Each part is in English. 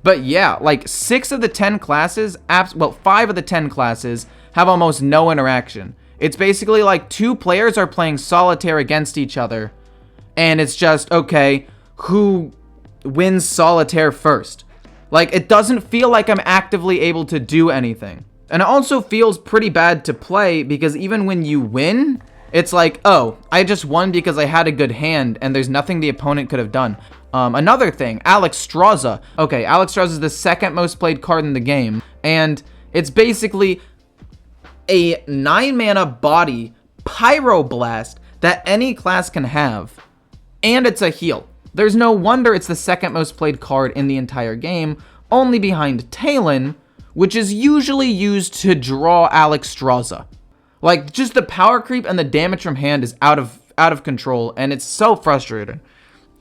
But yeah, like 6 of the 10 classes, well, 5 of the 10 classes have almost no interaction. It's basically like 2 players are playing solitaire against each other, and it's just, okay, who wins solitaire first? Like, it doesn't feel like I'm actively able to do anything. And it also feels pretty bad to play, because even when you win, it's like, oh, I just won because I had a good hand, and there's nothing the opponent could have done. Another thing, Alexstrasza. Okay, Alexstrasza is the 2nd most played card in the game, and it's basically a 9-mana body Pyroblast that any class can have, and it's a heal. There's no wonder it's the 2nd most played card in the entire game, only behind Talon, which is usually used to draw Alexstrasza. Like, just the power creep and the damage from hand is out of control, and it's so frustrating.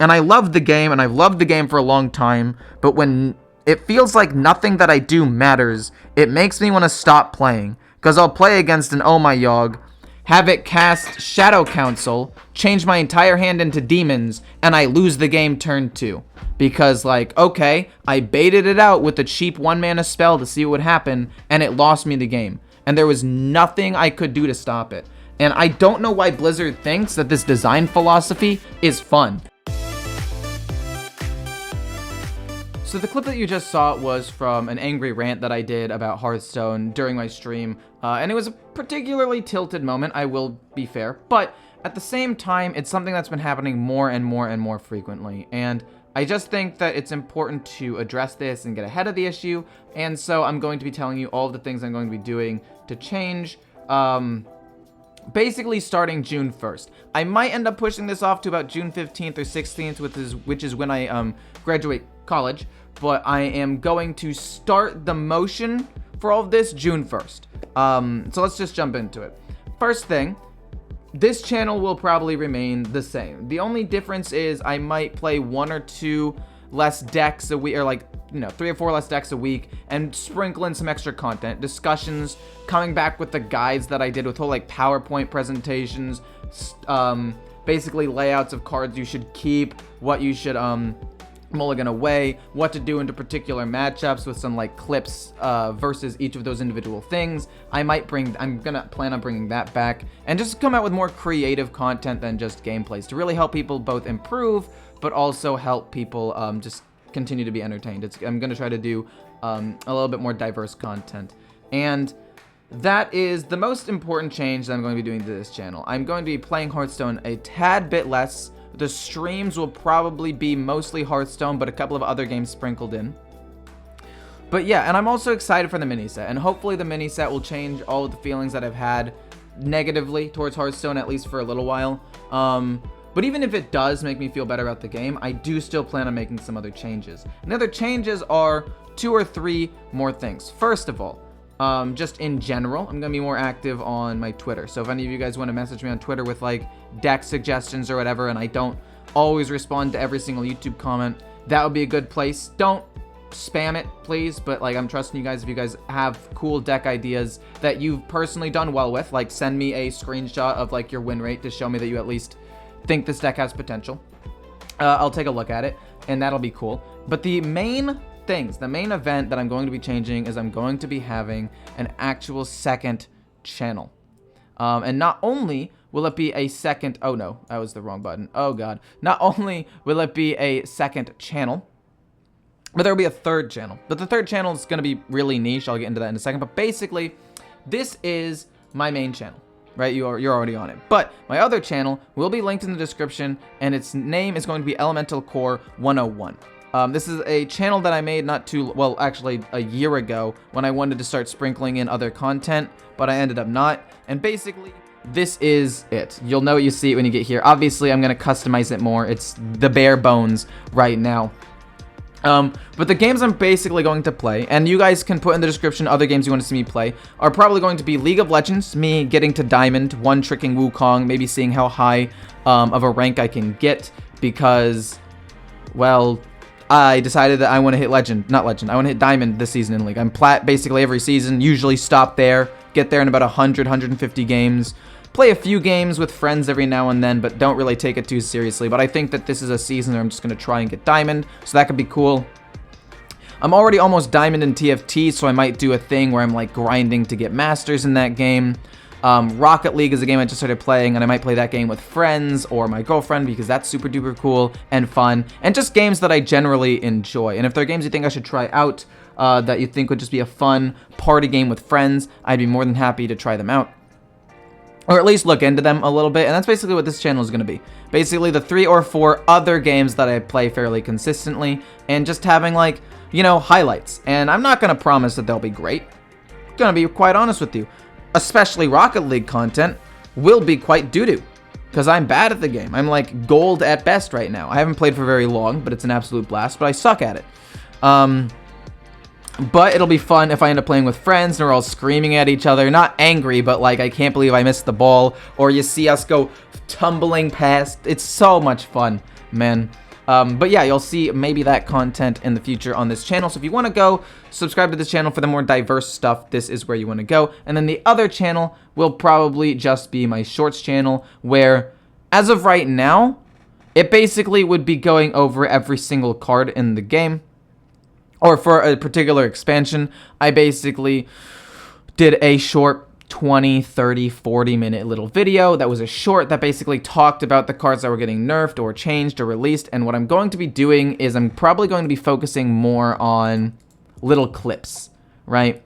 And I love the game, and I've loved the game for a long time, but when it feels like nothing that I do matters, it makes me want to stop playing. Because I'll play against an Oh My Yogg, have it cast Shadow Council, change my entire hand into demons, and I lose the game turn 2. Because, like, okay, I baited it out with a cheap 1-mana spell to see what would happen, and it lost me the game. And there was nothing I could do to stop it. And I don't know why Blizzard thinks that this design philosophy is fun. So the clip that you just saw was from an angry rant that I did about Hearthstone during my stream, and it was a particularly tilted moment, I will be fair, but at the same time, it's something that's been happening more and more and more frequently, and I just think that it's important to address this and get ahead of the issue, and so I'm going to be telling you all of the things I'm going to be doing to change, basically starting June 1st. I might end up pushing this off to about June 15th or 16th, which is when I graduate college, but I am going to start the motion for all of this June 1st. So let's just jump into it. First thing, this channel will probably remain the same. The only difference is I might play 1 or 2 less decks a week, or like, 3 or 4 less decks a week, and sprinkle in some extra content, discussions, coming back with the guides that I did with whole like PowerPoint presentations, basically layouts of cards you should keep, what you should mulligan away, what to do into particular matchups with some like clips versus each of those individual things. I'm gonna plan on bringing that back and just come out with more creative content than just gameplays to really help people both improve, but also help people just continue to be entertained. I'm gonna try to do a little bit more diverse content, and that is the most important change that I'm going to be doing to this channel. I'm going to be playing Hearthstone a tad bit less. The streams will probably be mostly Hearthstone, but a couple of other games sprinkled in. But yeah, and I'm also excited for the mini set, and hopefully the mini set will change all of the feelings that I've had negatively towards Hearthstone, at least for a little while. But even if it does make me feel better about the game, I do still plan on making some other changes. And the other changes are 2 or 3 more things. First of all, just in general, I'm gonna be more active on my Twitter. So if any of you guys want to message me on Twitter with like deck suggestions or whatever, and I don't always respond to every single YouTube comment, that would be a good place. Don't spam it, please, but like, I'm trusting you guys. If you guys have cool deck ideas that you've personally done well with, like send me a screenshot of like your win rate to show me that you at least think this deck has potential. I'll take a look at it, and that'll be cool. But the main event that I'm going to be changing is I'm going to be having an actual second channel. And not only will it be a second, oh no, that was the wrong button. Oh god. Not only will it be a second channel, but there will be a third channel. But the third channel is going to be really niche. I'll get into that in a second. But basically, this is my main channel, right? You're already on it. But my other channel will be linked in the description, and its name is going to be Elemental Core 101. This is a channel that I made actually a year ago when I wanted to start sprinkling in other content, but I ended up not. And basically, this is it. You'll know you see it when you get here. Obviously, I'm going to customize it more. It's the bare bones right now. But the games I'm basically going to play, and you guys can put in the description other games you want to see me play, are probably going to be League of Legends, me getting to Diamond, one-tricking Wukong, maybe seeing how high of a rank I can get, because, well, I decided that I want to hit I want to hit Diamond this season in League. I'm plat basically every season, usually stop there, get there in about 150 games, play a few games with friends every now and then, but don't really take it too seriously. But I think that this is a season where I'm just going to try and get Diamond, so that could be cool. I'm already almost diamond in TFT, so I might do a thing where I'm like grinding to get masters in that game. Rocket League is a game I just started playing, and I might play that game with friends or my girlfriend because that's super duper cool and fun, and just games that I generally enjoy. And if there are games you think I should try out that you think would just be a fun party game with friends, I'd be more than happy to try them out. Or at least look into them a little bit, and that's basically what this channel is going to be. Basically the 3 or 4 other games that I play fairly consistently, and just having like, you know, highlights. And I'm not going to promise that they'll be great. I'm going to be quite honest with you. Especially Rocket League content will be quite doo-doo, because I'm bad at the game. I'm like gold at best right now. I haven't played for very long, but it's an absolute blast, but I suck at it. But it'll be fun if I end up playing with friends and we're all screaming at each other. Not angry, but like, I can't believe I missed the ball. Or you see us go tumbling past. It's so much fun, man. But yeah, you'll see maybe that content in the future on this channel. So if you want to go subscribe to this channel for the more diverse stuff, this is where you want to go. And then the other channel will probably just be my shorts channel, where as of right now, it basically would be going over every single card in the game. Or for a particular expansion, I basically did a short 20, 30, 40-minute little video that was a short that basically talked about the cards that were getting nerfed or changed or released. And what I'm going to be doing is I'm probably going to be focusing more on little clips, right?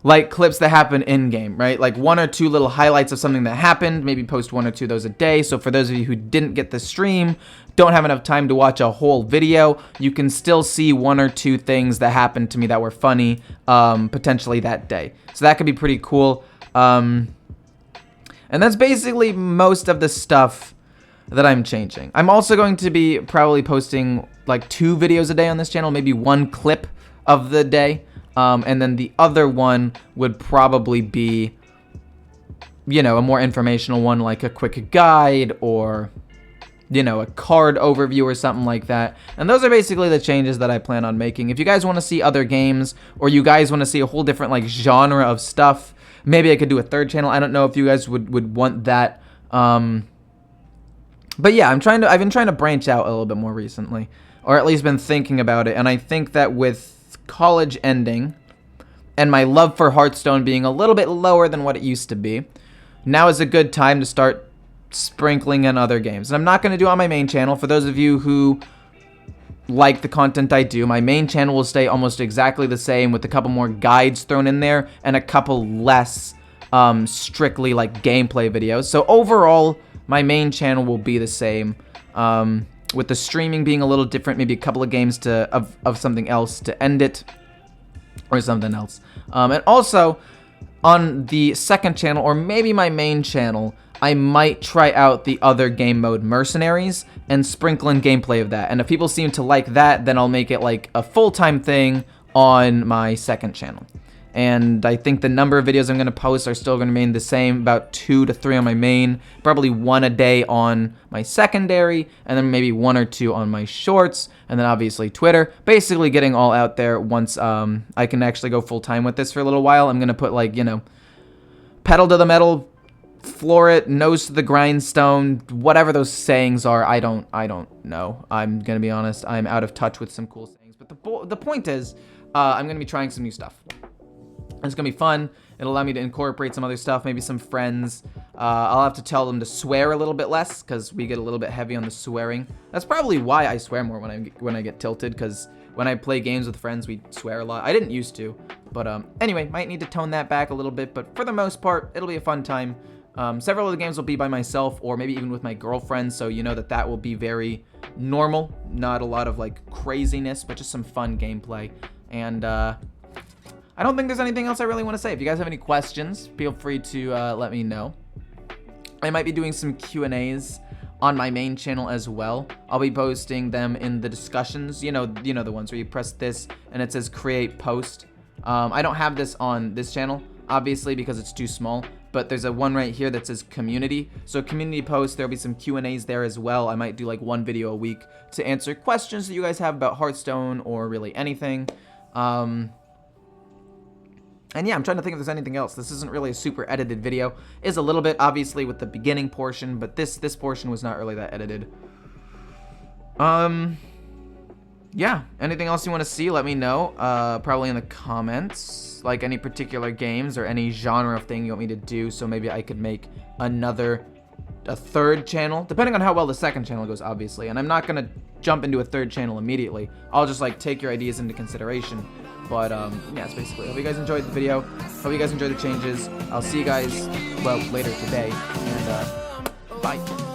Like clips that happen in-game, right? Like 1 or 2 little highlights of something that happened, maybe post 1 or 2 of those a day. So for those of you who didn't get the stream, don't have enough time to watch a whole video, you can still see 1 or 2 things that happened to me that were funny, potentially that day. So that could be pretty cool. And that's basically most of the stuff that I'm changing. I'm also going to be probably posting like 2 videos a day on this channel, maybe 1 clip of the day. And then the other one would probably be, you know, a more informational one, like a quick guide or, you know, a card overview or something like that. And those are basically the changes that I plan on making. If you guys want to see other games, or you guys want to see a whole different like genre of stuff, maybe I could do a 3rd channel. I don't know if you guys would want that. But yeah, I've been trying to branch out a little bit more recently, or at least been thinking about it. And I think that with college ending and my love for Hearthstone being a little bit lower than what it used to be, now is a good time to start sprinkling in other games. And I'm not going to do it on my main channel. For those of you who like the content I do, my main channel will stay almost exactly the same, with a couple more guides thrown in there and a couple less strictly like gameplay videos. So overall, my main channel will be the same, with the streaming being a little different, maybe a couple of games of something else to end it, or something else. And also, on the 2nd channel, or maybe my main channel, I might try out the other game mode, Mercenaries, and sprinkle in gameplay of that. And if people seem to like that, then I'll make it like a full-time thing on my 2nd channel. And I think the number of videos I'm going to post are still going to remain the same, about 2 to 3 on my main, probably 1 a day on my secondary, and then maybe 1 or 2 on my shorts, and then obviously Twitter. Basically getting all out there once I can actually go full-time with this for a little while. I'm going to put, like, you know, pedal to the metal, floor it, nose to the grindstone, whatever those sayings are. I don't know. I'm going to be honest. I'm out of touch with some cool sayings. But the point is, I'm going to be trying some new stuff. It's going to be fun. It'll allow me to incorporate some other stuff, maybe some friends. I'll have to tell them to swear a little bit less, because we get a little bit heavy on the swearing. That's probably why I swear more when I get tilted, because when I play games with friends, we swear a lot. I didn't used to, but anyway, might need to tone that back a little bit, but for the most part, it'll be a fun time. Several of the games will be by myself, or maybe even with my girlfriend, so you know that will be very normal. Not a lot of, like, craziness, but just some fun gameplay. And, I don't think there's anything else I really want to say. If you guys have any questions, feel free to let me know. I might be doing some Q&As on my main channel as well. I'll be posting them in the discussions. You know the ones where you press this and it says create post. I don't have this on this channel, obviously, because it's too small. But there's a one right here that says community. So community post, there'll be some Q&As there as well. I might do like 1 video a week to answer questions that you guys have about Hearthstone or really anything. And yeah, I'm trying to think if there's anything else. This isn't really a super edited video. It is a little bit, obviously, with the beginning portion, but this portion was not really that edited. yeah, anything else you want to see, let me know. Probably in the comments, like any particular games or any genre of thing you want me to do, so maybe I could make a third channel, depending on how well the second channel goes, obviously. And I'm not gonna jump into a third channel immediately. I'll just like take your ideas into consideration. But yeah, that's basically. Hope you guys enjoyed the video. Hope you guys enjoyed the changes. I'll see you guys, well, later today. And bye.